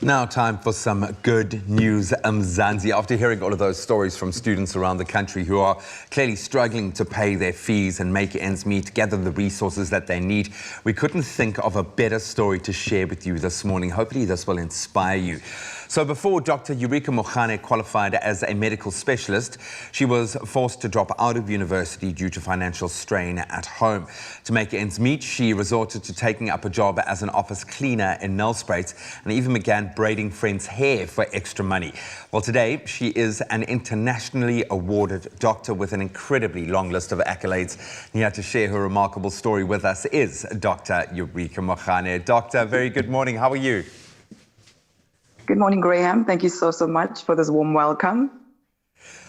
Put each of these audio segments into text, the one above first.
Now time for some good news, Mzansi. After hearing all of those stories from students around the country who are clearly struggling to pay their fees and make ends meet, gather the resources that they need, we couldn't think of a better story to share with you this morning. Hopefully this will inspire you. So before Dr. Eureka Mokhane qualified as a medical specialist, she was forced to drop out of university due to financial strain at home. To make ends meet, she resorted to taking up a job as an office cleaner in Nelspruit and even began braiding friends' hair for extra money. Well, today she is an internationally awarded doctor with an incredibly long list of accolades. And here to share her remarkable story with us is Dr. Eureka Mokhane. Doctor, very good morning. How are you? Good morning, Graham. Thank you so much for this warm welcome.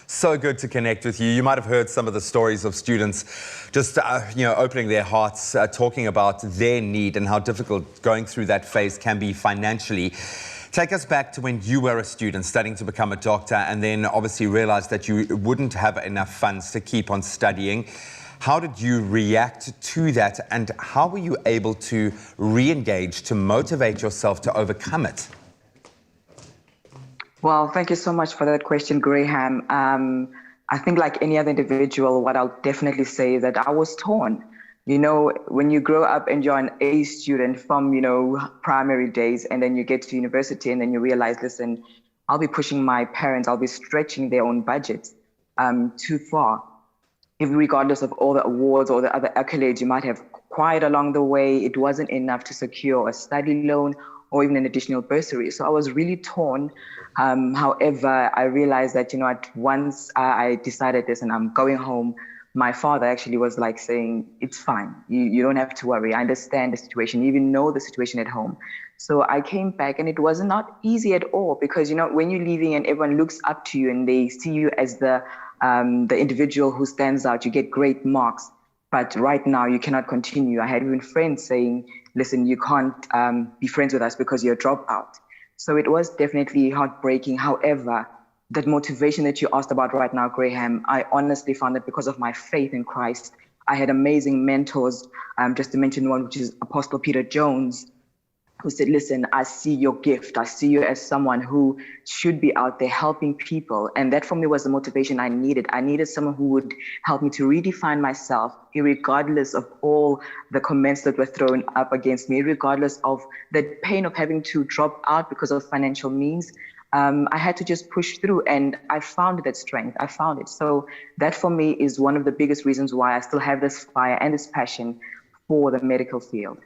So good to connect with you. You might have heard some of the stories of students just, opening their hearts, talking about their need and how difficult going through that phase can be financially. Take us back to when you were a student studying to become a doctor and then obviously realized that you wouldn't have enough funds to keep on studying. How did you react to that and how were you able to re-engage, to motivate yourself to overcome it? Well, thank you so much for that question, Graham. I think like any other individual, what I'll definitely say is that I was torn. You know, when you grow up and you're an A student from, primary days, and then you get to university and then you realize, listen, I'll be pushing my parents, I'll be stretching their own budgets too far. If regardless of all the awards or the other accolades you might have acquired along the way, it wasn't enough to secure a study loan or even an additional bursary. So I was really torn. However, I realized that, once I decided this and I'm going home, my father actually was like saying, it's fine. You don't have to worry. I understand the situation. You even know the situation at home. So I came back and it was not easy at all because, when you're leaving and everyone looks up to you and they see you as the individual who stands out, you get great marks. But right now you cannot continue. I had even friends saying, listen, you can't be friends with us because you're a dropout. So it was definitely heartbreaking. However, that motivation that you asked about right now, Graham, I honestly found that because of my faith in Christ. I had amazing mentors, just to mention one, which is Apostle Peter Jones, who said, listen, I see your gift. I see you as someone who should be out there helping people. And that for me was the motivation I needed. I needed someone who would help me to redefine myself, regardless of all the comments that were thrown up against me, regardless of the pain of having to drop out because of financial means. I had to just push through and I found that strength. I found it. So that for me is one of the biggest reasons why I still have this fire and this passion for the medical field.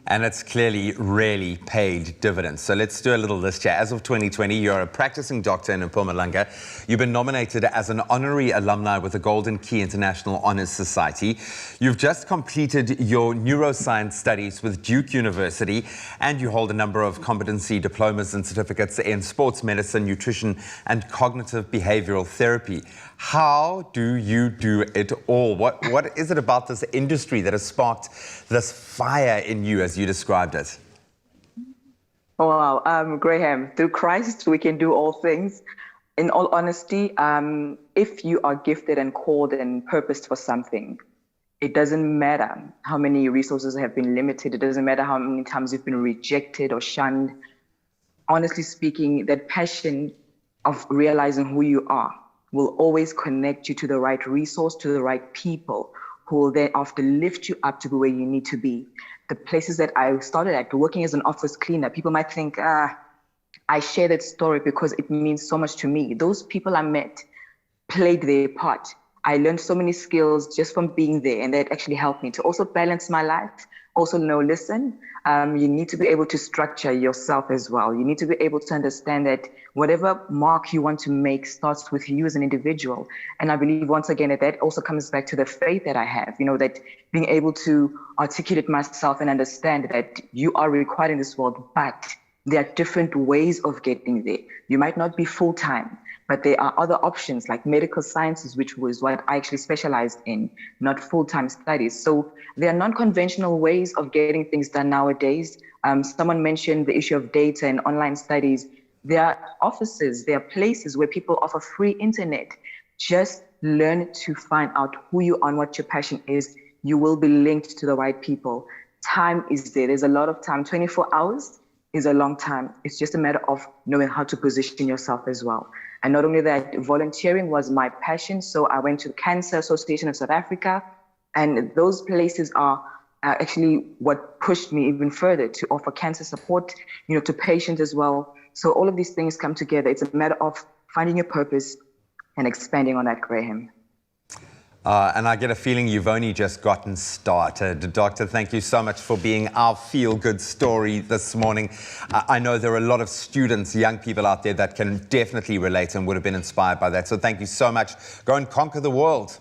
And it's clearly really paid dividends. So let's do a little list here. As of 2020, you're a practicing doctor in Mpumalanga. You've been nominated as an honorary alumni with the Golden Key International Honors Society. You've just completed your neuroscience studies with Duke University, and you hold a number of competency diplomas and certificates in sports medicine, nutrition, and cognitive behavioral therapy. How do you do it all? What is it about this industry that has sparked this fire in you, as you described it? Oh, wow. Graham, through Christ, we can do all things. In all honesty, if you are gifted and called and purposed for something, it doesn't matter how many resources have been limited. It doesn't matter how many times you've been rejected or shunned. Honestly speaking, that passion of realizing who you are will always connect you to the right resource, to the right people who will then after lift you up to be where you need to be. The places that I started at, working as an office cleaner, people might think, I share that story because it means so much to me. Those people I met played their part. I learned so many skills just from being there, and that actually helped me to also balance my life. Also know, listen, you need to be able to structure yourself as well. You need to be able to understand that whatever mark you want to make starts with you as an individual. And I believe once again that also comes back to the faith that I have, that being able to articulate myself and understand that you are required in this world, but there are different ways of getting there. You might not be full-time, but there are other options like medical sciences, which was what I actually specialized in, not full-time studies. So there are non-conventional ways of getting things done nowadays. Someone mentioned the issue of data and online studies. There are offices, there are places where people offer free internet. Just learn to find out who you are and what your passion is. You will be linked to the right people. Time is there. There's a lot of time, 24 hours. is a long time. It's just a matter of knowing how to position yourself as well. And not only that, volunteering was my passion. So I went to the Cancer Association of South Africa, and those places are actually what pushed me even further to offer cancer support, to patients as well. So all of these things come together. It's a matter of finding your purpose and expanding on that, Graham. And I get a feeling you've only just gotten started. Doctor, thank you so much for being our feel-good story this morning. I know there are a lot of students, young people out there that can definitely relate and would have been inspired by that. So thank you so much. Go and conquer the world.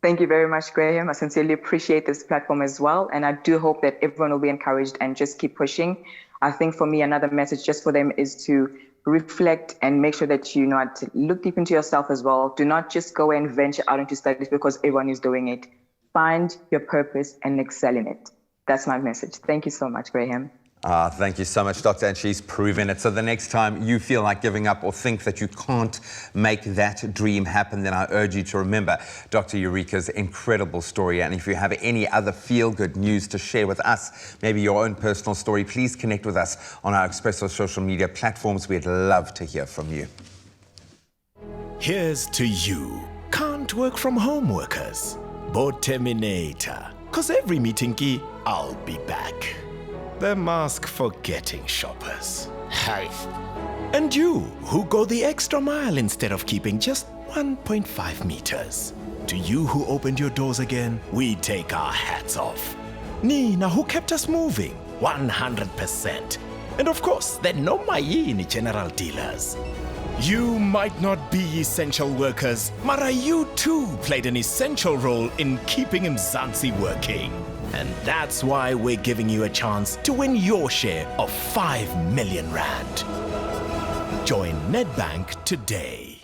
Thank you very much, Graham. I sincerely appreciate this platform as well. And I do hope that everyone will be encouraged and just keep pushing. I think for me, another message just for them is to reflect and make sure that you know how to look deep into yourself as well. Do not just go and venture out into studies because everyone is doing it. Find your purpose and excel in it. That's my message. Thank you so much, Graham. Thank you so much, Doctor, and she's proven it. So the next time you feel like giving up or think that you can't make that dream happen, then I urge you to remember Dr. Eureka's incredible story. And if you have any other feel-good news to share with us, maybe your own personal story, please connect with us on our Expresso social media platforms. We'd love to hear from you. Here's to you, can't work from home workers. Board Terminator, 'cause every meeting key, I'll be back. The mask forgetting shoppers. Hi. And you, who go the extra mile instead of keeping just 1.5 meters. To you who opened your doors again, we take our hats off. Nina, who kept us moving, 100%. And of course, the no mayini general dealers. You might not be essential workers, Mara, you too played an essential role in keeping Mzansi working. And that's why we're giving you a chance to win your share of 5 million rand. Join Nedbank today.